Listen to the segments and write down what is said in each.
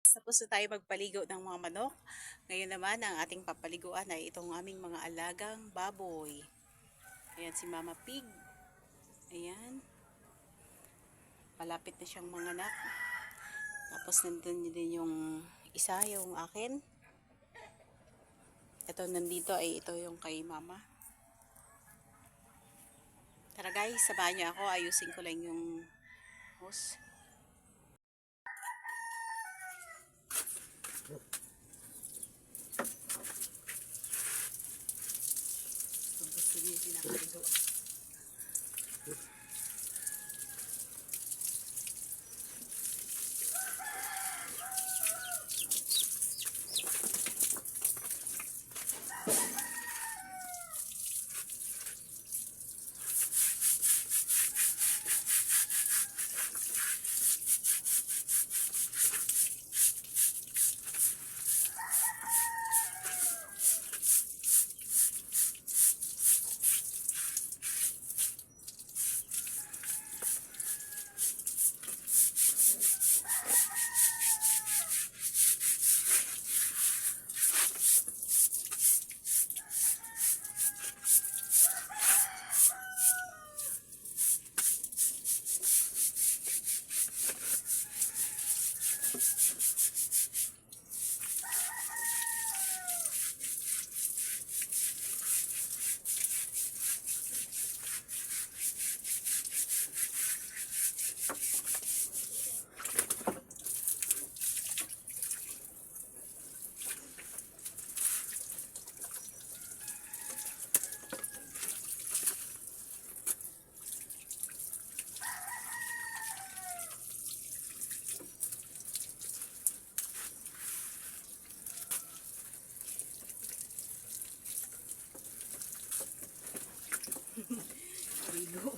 Tapos na tayo magpaligo ng mga manok. Ngayon naman, ang ating papaliguan ay itong aming mga alagang baboy. Ayan si Mama Pig. Ayan. Malapit na siyang manganak. Tapos nandun din yung isa, yung akin. Ito nandito ay ito yung kay Mama. Tara guys, samahan niyo ako. Ayusin ko lang yung hose. Gusto niyo yung pinapaligo. Ligo.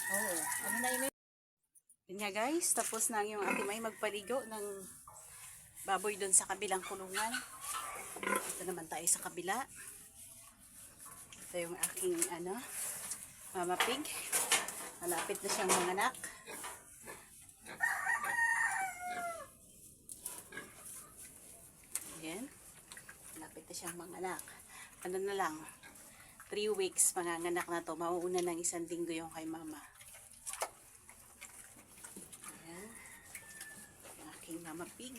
Oh, ano na yun? Yun nga guys, tapos na yung ate May magpaligo ng baboy doon sa kabilang kulungan. Ito naman tayo sa kabila. Ito yung aking Mama Pig. Malapit na siyang manganak. Ayan. Malapit na siyang manganak. Ano na lang, 3 weeks manganganak na to. Mauuna ng 1 linggo yung kay Mama. Ayan. Yung aking Mama Pig.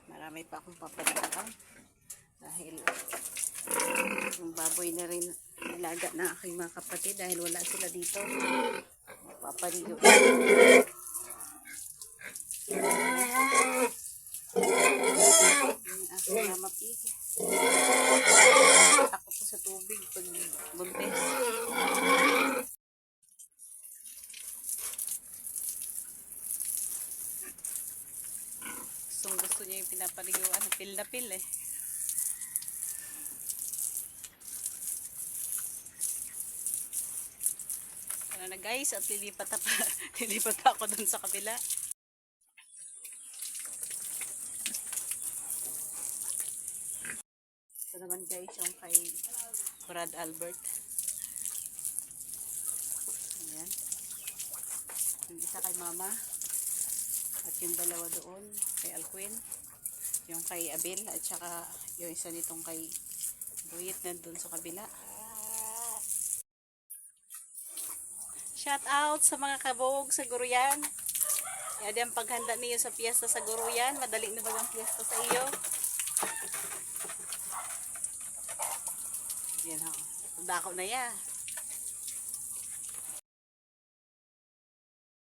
Marami pa akong papalitan. Dahil yung baboy na rin alaga ng aking mga kapatid dahil wala sila dito. Papaligo. Yung aking Mama Pig. Ako po sa tubig pag buntis. Gusto niya yung pinapaliguan. Pil na pil eh. Tara na guys, at lilipat pa ako dun sa kabila. Ito naman guys yung kay Brad Albert. Ayan. Yung isa kay Mama. At yung dalawa doon kay Alquin. Yung kay Abel. At saka yung isa nitong kay Buyit na doon sa kabila. Shout out sa mga kabog sa Guruyan. Yan ang paghanda niyo sa piyesta sa Guruyan. Madali na bagang piyesta sa iyo. Yan ho. Dako na yan.